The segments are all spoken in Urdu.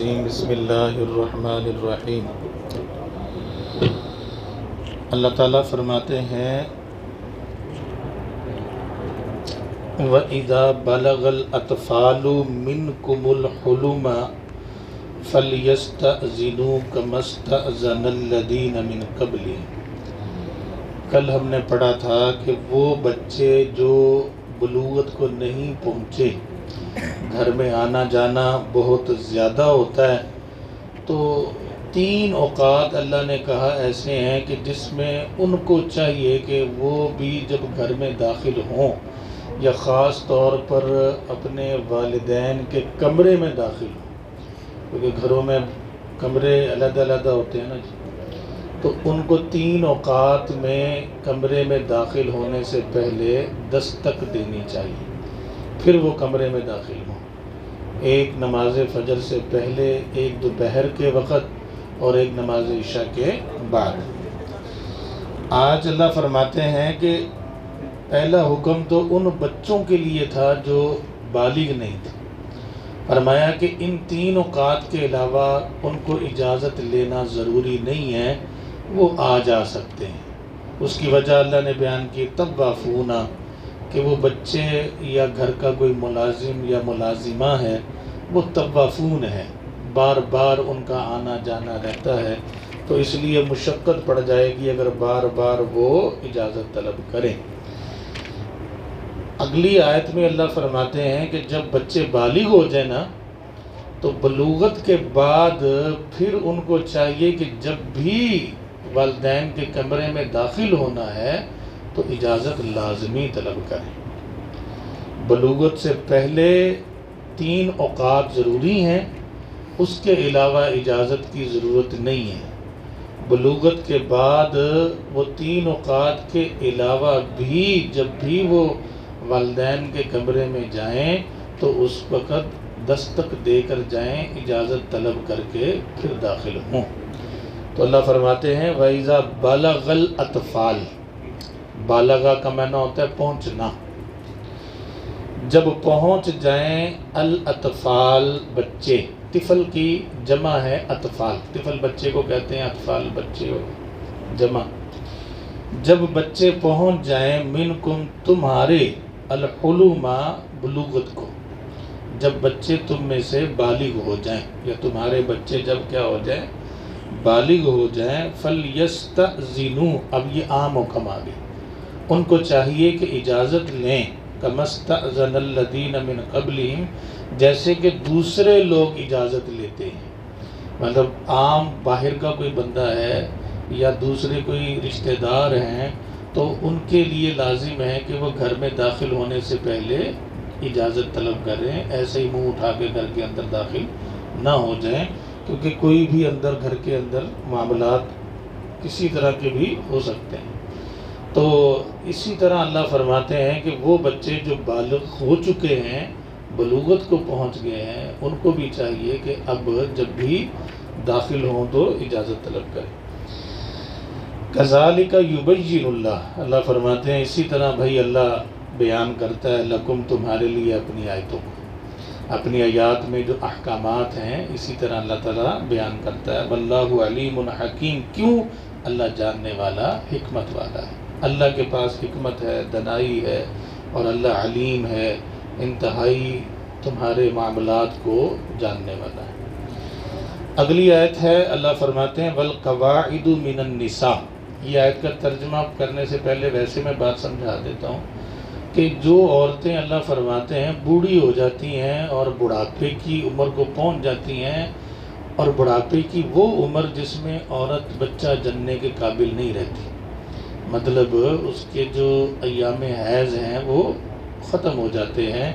بسم اللہ الرحمن الرحیم۔ اللہ تعالیٰ فرماتے ہیں وَإِذَا بَلَغَ الْأَطْفَالُ مِنْكُمُ الْحُلُمَ فَلْيَسْتَأْذِنُوا كَمَا اسْتَأْذَنَ الَّذِينَ مِنْ قَبْلِهِمْ۔ کل ہم نے پڑھا تھا کہ وہ بچے جو بلوغت کو نہیں پہنچے، گھر میں آنا جانا بہت زیادہ ہوتا ہے، تو 3 اوقات اللہ نے کہا ایسے ہیں کہ جس میں ان کو چاہیے کہ وہ بھی جب گھر میں داخل ہوں یا خاص طور پر اپنے والدین کے کمرے میں داخل ہوں، کیونکہ گھروں میں کمرے علیحدہ علیحدہ ہوتے ہیں نا جی، تو ان کو 3 اوقات میں کمرے میں داخل ہونے سے پہلے دستک دینی چاہیے، پھر وہ کمرے میں داخل ہوں۔ ایک نماز فجر سے پہلے، ایک دوپہر کے وقت اور ایک نماز عشاء کے بعد۔ آج اللہ فرماتے ہیں کہ پہلا حکم تو ان بچوں کے لیے تھا جو بالغ نہیں تھے، فرمایا کہ ان 3 اوقات کے علاوہ ان کو اجازت لینا ضروری نہیں ہے، وہ آ جا سکتے ہیں۔ اس کی وجہ اللہ نے بیان کی طوافون، کہ وہ بچے یا گھر کا کوئی ملازم یا ملازمہ ہے، وہ طوافون ہے، بار بار ان کا آنا جانا رہتا ہے، تو اس لیے مشقت پڑ جائے گی اگر بار بار وہ اجازت طلب کریں۔ اگلی آیت میں اللہ فرماتے ہیں کہ جب بچے بالغ ہو جائیں نا، تو بلوغت کے بعد پھر ان کو چاہیے کہ جب بھی والدین کے کمرے میں داخل ہونا ہے تو اجازت لازمی طلب کریں۔ بلوغت سے پہلے 3 اوقات ضروری ہیں، اس کے علاوہ اجازت کی ضرورت نہیں ہے۔ بلوغت کے بعد وہ 3 اوقات کے علاوہ بھی جب بھی وہ والدین کے کمرے میں جائیں تو اس وقت دستک دے کر جائیں، اجازت طلب کر کے پھر داخل ہوں۔ تو اللہ فرماتے ہیں وَإِذَا بَلَغَ الْأَطْفَالُ، بالغہ کا معنی ہوتا ہے پہنچنا، جب پہنچ جائیں الاطفال بچے، طفل کی جمع ہے اطفال، طفل بچے کو کہتے ہیں، اطفال بچے ہو جمع، جب بچے پہنچ جائیں منکم تمہارے، الحلم بلوغت کو، جب بچے تم میں سے بالغ ہو جائیں یا تمہارے بچے جب کیا ہو جائیں، بالغ ہو جائیں، فَلْيَسْتَأْذِنُوا، اب یہ عام حکم آ گئے، ان کو چاہیے کہ اجازت لیں، كَمَا اسْتَأْذَنَ الَّذِينَ مِنْ قَبْلِهِمْ، جیسے کہ دوسرے لوگ اجازت لیتے ہیں۔ مطلب عام باہر کا کوئی بندہ ہے یا دوسرے کوئی رشتہ دار ہیں تو ان کے لیے لازم ہے کہ وہ گھر میں داخل ہونے سے پہلے اجازت طلب کریں، ایسے ہی منہ اٹھا کے گھر کے اندر داخل نہ ہو جائیں، کیونکہ کوئی بھی اندر گھر کے اندر معاملات کسی طرح کے بھی ہو سکتے ہیں۔ تو اسی طرح اللہ فرماتے ہیں کہ وہ بچے جو بالغ ہو چکے ہیں، بلوغت کو پہنچ گئے ہیں، ان کو بھی چاہیے کہ اب جب بھی داخل ہوں تو اجازت طلب کریں۔ کذالک یبین اللہ، اللہ فرماتے ہیں اسی طرح بھائی اللہ بیان کرتا ہے لکم، تمہارے لیے اپنی آیتوں کو، اپنی آیات میں جو احکامات ہیں اسی طرح اللہ تعالیٰ بیان کرتا ہے۔ واللہ علیم حکیم، کیوں؟ اللہ جاننے والا، حکمت والا ہے، اللہ کے پاس حکمت ہے، دانائی ہے، اور اللہ علیم ہے، انتہائی تمہارے معاملات کو جاننے والا ہے۔ اگلی آیت ہے، اللہ فرماتے ہیں والقواعد من النساء، یہ آیت کا ترجمہ کرنے سے پہلے ویسے میں بات سمجھا دیتا ہوں کہ جو عورتیں اللہ فرماتے ہیں بوڑھی ہو جاتی ہیں اور بڑھاپے کی عمر کو پہنچ جاتی ہیں، اور بڑھاپے کی وہ عمر جس میں عورت بچہ جننے کے قابل نہیں رہتی، مطلب اس کے جو ایام حیض ہیں وہ ختم ہو جاتے ہیں،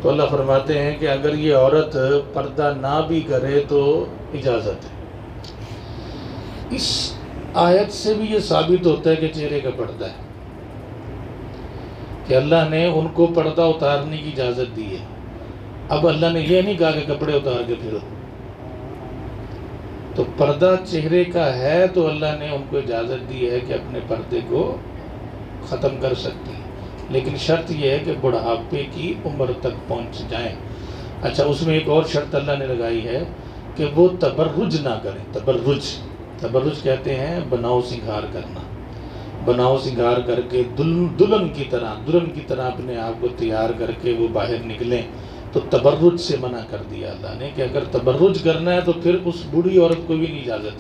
تو اللہ فرماتے ہیں کہ اگر یہ عورت پردہ نہ بھی کرے تو اجازت ہے۔ اس آیت سے بھی یہ ثابت ہوتا ہے کہ چہرے کا پردہ ہے، کہ اللہ نے ان کو پردہ اتارنے کی اجازت دی ہے۔ اب اللہ نے یہ نہیں کہا کہ کپڑے اتار کے پھرو، تو پردہ چہرے کا ہے تو اللہ نے ان کو اجازت دی ہے کہ اپنے پردے کو ختم کر سکتی ہیں، لیکن شرط یہ ہے کہ بڑھاپے کی عمر تک پہنچ جائیں۔ اچھا، اس میں ایک اور شرط اللہ نے لگائی ہے کہ وہ تبرج نہ کریں. تبرج کہتے ہیں بناؤ سنگھار کرنا. بناؤ سنگھار کر کے دلہن کی طرح اپنے آپ کو تیار کر کے وہ باہر نکلیں. تو تبرج سے منع کر دیا اللہ نے کہ اگر تبرج کرنا ہے تو پھر اس بوڑھی عورت کو بھی نہیں اجازت.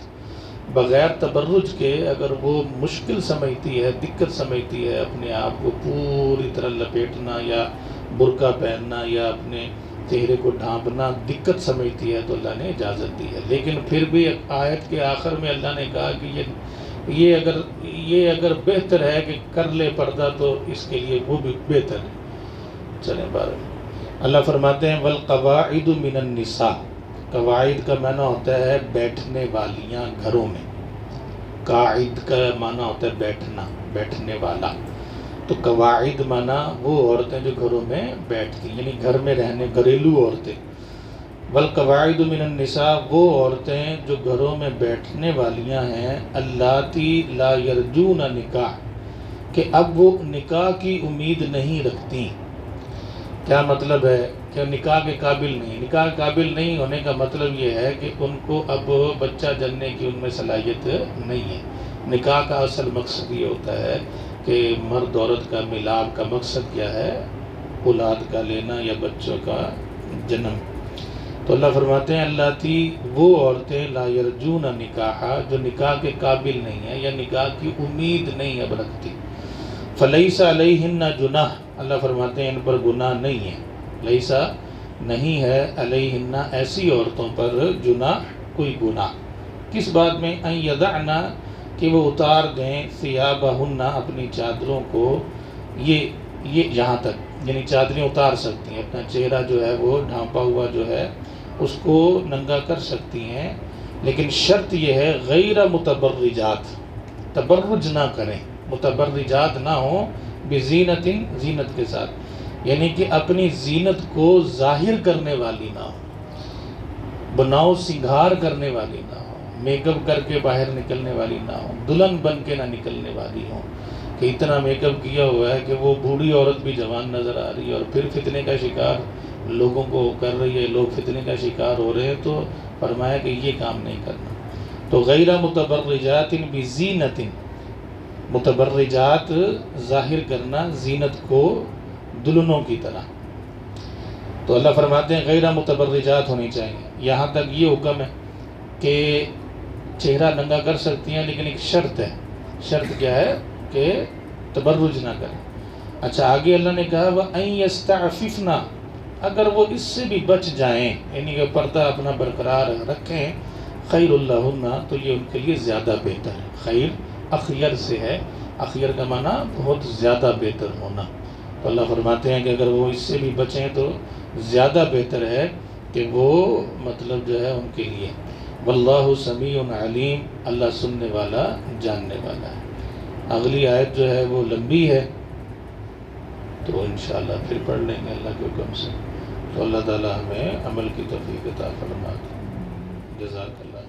بغیر تبرج کے اگر وہ مشکل سمجھتی ہے، دقت سمجھتی ہے اپنے آپ کو پوری طرح لپیٹنا یا برقع پہننا یا اپنے چہرے کو ڈھانپنا دقت سمجھتی ہے، تو اللہ نے اجازت دی ہے. لیکن پھر بھی آیت کے آخر میں اللہ نے کہا کہ یہ اگر بہتر ہے کہ کر لے پردہ تو اس کے لیے وہ بھی بہتر ہے. چلیں بارہ اللہ فرماتے ہیں والقواعد من النساء. قواعد کا معنی ہوتا ہے بیٹھنے والیاں گھروں میں. قاعد کا معنی ہوتا ہے بیٹھنا، بیٹھنے والا. تو قواعد معنی وہ عورتیں جو گھروں میں بیٹھتی، یعنی گھر میں رہنے، گھریلو عورتیں. والقواعد من النساء وہ عورتیں جو گھروں میں بیٹھنے والیاں ہیں، اللاتی لا یرجون نکاح کہ اب وہ نکاح کی امید نہیں رکھتی. کیا مطلب ہے کہ نکاح کے قابل نہیں. نکاح کے قابل نہیں ہونے کا مطلب یہ ہے کہ ان کو اب بچہ جننے کی ان میں صلاحیت نہیں ہے. نکاح کا اصل مقصد یہ ہوتا ہے کہ مرد عورت کا ملاپ کا مقصد کیا ہے؟ اولاد کا لینا یا بچوں کا جنم. تو اللہ فرماتے ہیں اللہ تی وہ عورتیں لا یرجون نکاح جو نکاح کے قابل نہیں ہیں یا نکاح کی امید نہیں اب رکھتی. فلیس علیہن جناح اللہ فرماتے ہیں ان پر گناہ نہیں ہے. لیسا نہیں ہے علیہن ایسی عورتوں پر جناح کوئی گناہ. کس بات میں؟ ان یدعنا کہ وہ اتار دیں ثیابہن اپنی چادروں کو. یہ یہاں تک یعنی چادریں اتار سکتی ہیں، اپنا چہرہ جو ہے وہ ڈھانپا ہوا جو ہے اس کو ننگا کر سکتی ہیں. لیکن شرط یہ ہے غیر متبرجات، تبرج نہ کریں، متبرجات نہ ہوں، بزینت زینت کے ساتھ، یعنی کہ اپنی زینت کو ظاہر کرنے والی نہ ہو، بناؤ سنگھار کرنے والی نہ ہو، میک اپ کر کے باہر نکلنے والی نہ ہو، دلہن بن کے نہ نکلنے والی ہوں کہ اتنا میک اپ کیا ہوا ہے کہ وہ بوڑھی عورت بھی جوان نظر آ رہی ہے اور پھر فتنے کا شکار لوگوں کو کر رہی ہے، لوگ فتنے کا شکار ہو رہے ہیں. تو فرمایا کہ یہ کام نہیں کرنا. تو غیر متبرجات بزینت، متبرجات ظاہر کرنا زینت کو دلہنوں کی طرح. تو اللہ فرماتے ہیں غیر متبرجات ہونی چاہیے. یہاں تک یہ حکم ہے کہ چہرہ ننگا کر سکتی ہیں، لیکن ایک شرط ہے. شرط کیا ہے؟ کہ تبرج نہ کریں. اچھا آگے اللہ نے کہا وَأَن يَسْتَعْفِفْنَا اگر وہ اس سے بھی بچ جائیں، یعنی کہ پردہ اپنا برقرار رکھیں، خیر اللہن تو یہ ان کے لیے زیادہ بہتر ہے. خیر اخیر سے ہے، اخیر کا معنی بہت زیادہ بہتر ہونا. تو اللہ فرماتے ہیں کہ اگر وہ اس سے بھی بچیں تو زیادہ بہتر ہے کہ وہ مطلب جو ہے ان کے لیے. واللہ سمیع علیم اللہ سننے والا جاننے والا ہے. اگلی آیت جو ہے وہ لمبی ہے تو انشاءاللہ پھر پڑھ لیں گے اللہ کے حکم سے. تو اللہ تعالی ہمیں عمل کی توفیق عطا فرمائے. جزاک اللہ.